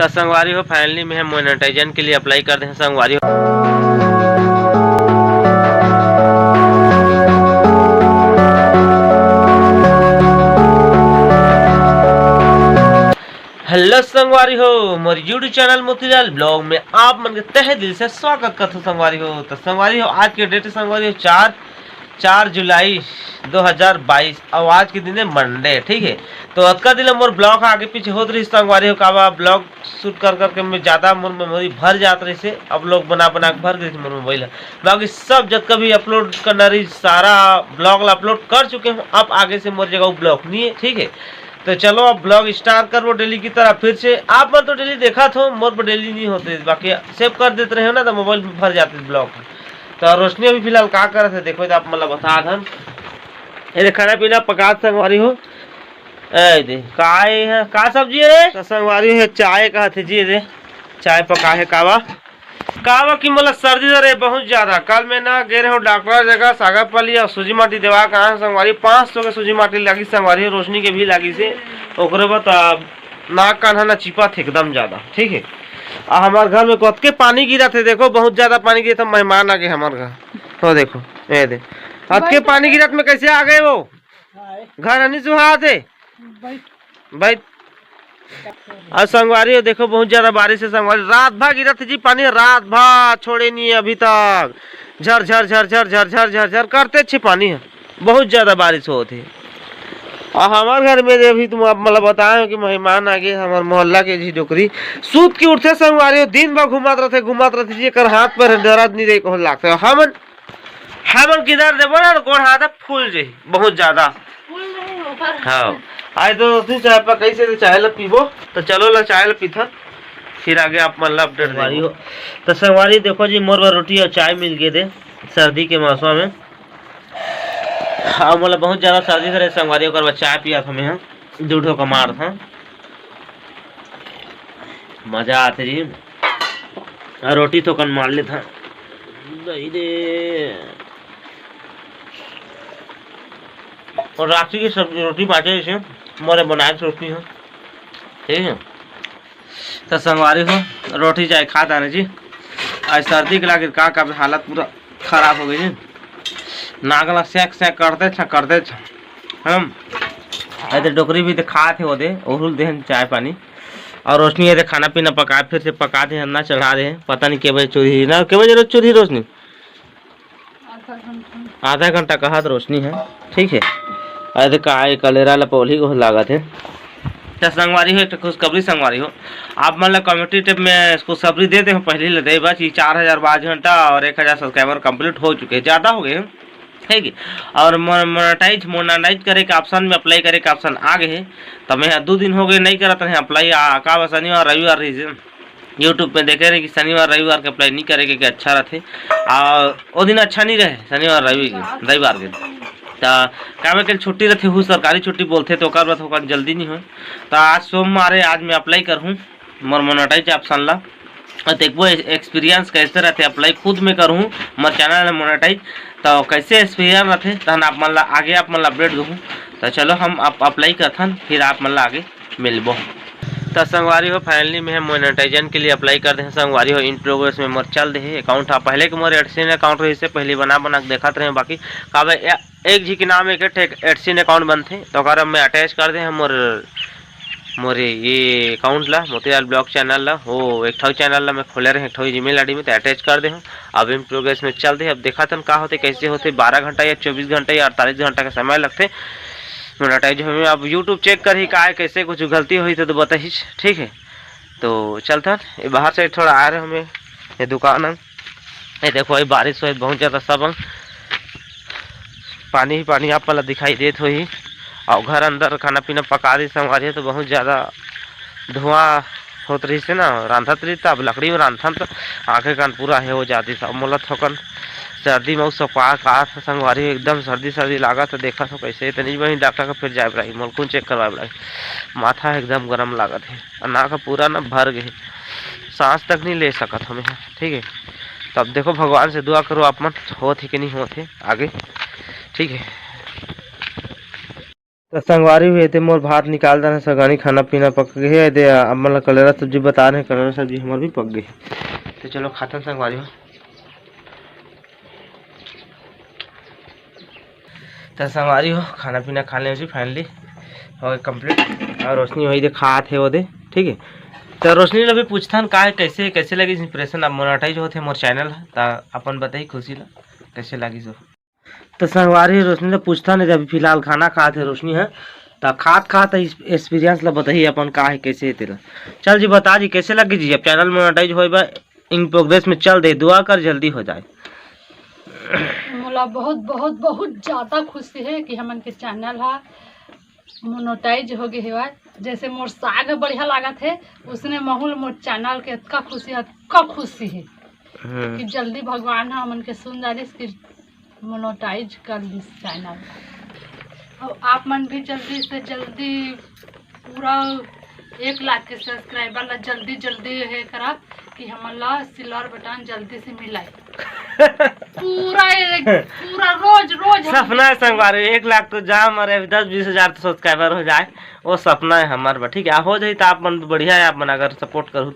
तो संगवारी हो फाइनली में हम मोनेटाइजेशन के लिए अप्लाई कर दें संगवारी हो। हेलो संगवारी हो, मोर यूट्यूब चैनल मोतीलाल ब्लॉग में आप मन के तहे दिल से स्वागत करते हो संगवारी हो। तो संगवारी हो आज के डेट संगवारी हो 4 जुलाई 2022 और आज के दिन है मंडे। ठीक है, तो आज का दिन मोर ब्लॉग आगे पीछे होत रही संगवारी हो का ब्लॉग शूट कर करके मैं ज़्यादा मोर मेमोरी भर जात रही से अब लोग बना के भर गई थी मोर मोबाइल। बाकी सब जब कभी अपलोड करना रही सारा ब्लॉग अपलोड कर चुके हूँ। अब आगे से मोर जगह ब्लॉग नहीं है। ठीक है, तो चलो अब ब्लॉग स्टार्ट कर वो डेली की तरह फिर से। आप मन तो डेली देखा था, मोर पर डेली नहीं होते, बाकी सेव कर देते रहे हो ना तो मोबाइल में भर जाते ब्लॉग। तो रोशनी अभी फिलहाल क्या कर रहे थे देखो तो आप मतलब बता दन। ये खाना पीना पका संगवारी हो दे का सब्जी है तो संगवारी है चाय का थे जी दे चाय पका है कावा की मतलब सर्दी दे बहुत ज्यादा। कल मैं ना गए रहे डॉक्टर जगह सागापली और सूजी माटी दवा कहा संगवारी 500 के सूजी माटी लगी संगवारी रोशनी के भी लगी से ओकरे बाद नाक कान्हा ना चिपा थे एकदम ज्यादा। ठीक है, हमारे घर में कत के पानी गिरा थे देखो, बहुत ज्यादा पानी गिरा था। मेहमान आ गए हमारे घर तो देखो ये दे हद के पानी गिरत में कैसे आ गए वो घर नहीं सुहा थे भाई। और संगवारी हो देखो बहुत ज्यादा बारिश है संगवारी, रात भर गिरा थी जी पानी, रात भर छोड़े नहीं है अभी तक, झर झर झर झर झर झर झर झर करते अच्छे पानी है, बहुत ज्यादा बारिश होती है। और हमारे घर में अभी तुम आप मतलब बताए कि मेहमान आ गए हमारे मोहल्ला के जी डोकरी सूत की उठते संगवारी हो दिन भर घुमात रहते जी कर हाथ पर दर्द नहीं रही लगता। हमन किधर देबो ना गोड़ हाथ फूल जाई बहुत ज्यादा। हाँ आज तो चाय पर कैसे तो चाय ला पीबो तो चलो ला चाय ला पीथन फिर आगे आप मन ला अपडेट देबो। तो संगवारी देखो जी मोर बार रोटी और चाय मिल गए थे सर्दी के मौसम में। हाँ मतलब बहुत ज्यादा सर्दी से संगवारी ओकर चाय पिया था मैं दूधो का मार था मजा आते जी। और रोटी तो कन मार ले था दही दे और राखी की सब्जी रोटी बाटे इसे मोरे बनाए रोटी है। ठीक है, तो संगवारी हो रोटी चाय खा था जी। आज सर्दी के लागे का हालत पूरा खराब हो गई जी, नागला सेक करते हम ऐसे डोकरी भी खा थे वो दे ओहुल दे चाय पानी। और रोशनी ये खाना पीना पका फिर से पका दे ना चढ़ा दे पता नहीं के बजे चोरी ना के बजे रोज चोरी रोशनी आधा घंटा कहा रोशनी है। ठीक है, अरे का कलेरा लपोली को लागत है। तो संगवारी हो एक खुशखबरी संगवारी हो आप मतलब कम्युनिटी टिप में खुशखबरी देते हो पहले ले दे बस 4000 22 घंटा और 1000 सब्सक्राइबर कंप्लीट हो चुके हैं, ज़्यादा हो गए हैं। ठीक है, और मोनेटाइज करे के ऑप्शन में अप्लाई करे के ऑप्शन आ गए हैं। तो मैं 2 दिन हो गए नहीं करते हैं अप्लाई का शनिवार रविवार रही यूट्यूब पे देखे रहे कि शनिवार रविवार के अप्लाई नहीं करेंगे कि अच्छा रहते और वो दिन अच्छा नहीं रहे शनिवार रविवार के काम के छुट्टी रहते हूँ सरकारी छुट्टी बोलते तो बाद जल्दी नहीं हो। तो आज सोमवार है, आज मैं अप्लाई करूँ मोर मोनेटाइज ऑप्शन ला और देखो एक्सपीरियंस कैसे रहते अप्लाई खुद में करूँ मोर चैनल है मोनेटाइज तो कैसे एक्सपीरियंस रहते तहन आप मन आगे आप मन अपडेट दूँ। तो चलो हम आप अप्लाई करथन फिर आप मन आगे मिलबो। तो संगवारी हो फाइनली में हम मोनेटाइजेशन के लिए अप्लाई कर दे संगवारी हो इन प्रोग्रेस में मोर चल दे अकाउंट पहले के मोर एडसिन अकाउंट रही से पहले बना के देखत रहे बाकी का एक जी के नाम एक एडसिन अकाउंट बनते तो अगर मैं अटैच कर दे मोर ये अकाउंट ला मोतीलाल ब्लॉग चैनल ला वो एक चैनल ला मैं खोले रहे एक जीमेल आईडी में तो अटैच कर दे। अब इन प्रोग्रेस में चल दे अब देखा था का होते कैसे होते 12 घंटा या 24 घंटा या 48 घंटा का समय लगते मोनेटाइज हमें। अब यूट्यूब चेक कर ही का है कैसे कुछ गलती हुई तो बताइए। ठीक है, तो चलता ये बाहर से थोड़ा आ रहे हमें ये दुकान ये देखो ये बारिश हो बहुत ज़्यादा सब पानी ही पानी आप वाला दिखाई देते हो ही और घर अंदर खाना पीना पका दी संगवारी तो बहुत ज़्यादा धुआं होत रही से ना रांधत रही अब लकड़ी में रांधन तो आँखें कान पूरा है हो जाती सब मोला थोकन सर्दी में सब का संगवारी एकदम सर्दी लगा तो देखा तो कैसे तो नहीं वही डॉक्टर का फिर जाए रही मोलकुन चेक करवाए रही माथा एकदम गर्म लागत है और ना का पूरा ना भर गए सांस तक नहीं ले सकत हमें। ठीक है, तब देखो भगवान से दुआ करो आप मन होते कि नहीं होते आगे। ठीक है। तो संगवारी हुए थे मोर भात निकाल देना सगानी खाना पीना पक गए दे अब मतलब कलरा सब्जी बता रहे हैं कलरा सब्जी हमार भी पक गई। तो चलो खाते हैं संगवारी हो। तो संगवारी हो खाना पीना खा लें फाइनली हो कंप्लीट और रोशनी वही दे खात है वो दे ठीक है। तो रोशनी ने भी पूछथन का है कैसे लगी इंप्रेशन अब मोनेटाइज होते मोर चैनल है तो अपन बताई खुशी ला कैसे लगी सो। तो संगवारी रोशनी ने पूछता नहीं अभी फिलहाल खाना खाते है रोशनी है तो खात एक्सपीरियंस ला बताइए अपन का है कैसे है तेरा। चल जी बता जी कैसे लगी जी अब चैनल मोनेटाइज हो इन प्रोग्रेस में चल दे दुआ कर जल्दी हो जाए। मोला बहुत बहुत बहुत ज़्यादा खुशी है कि हमन के चैनल है मोनेटाइज हो गए है। जैसे मोर साग बढ़िया लागत है उसने माहौल मोर चैनल के इतना खुशी है कि जल्दी भगवान हमन के सुन डालिस कि मोनेटाइज कर ली चैनल। और आप मन भी जल्दी से जल्दी पूरा 1 लाख के सब्सक्राइबर ला जल्दी है करा कि हमन ला सिल्वर बटन जल्दी से मिलाए। पूरा रोज सपना है संगवारी 1 लाख तो जा हमारे 10-20 हजार तो सब्सक्राइबर हो जाए वो सपना है हमारा ठीक है हो जाए तो आप मन बढ़िया है आप मन अगर सपोर्ट करूँ।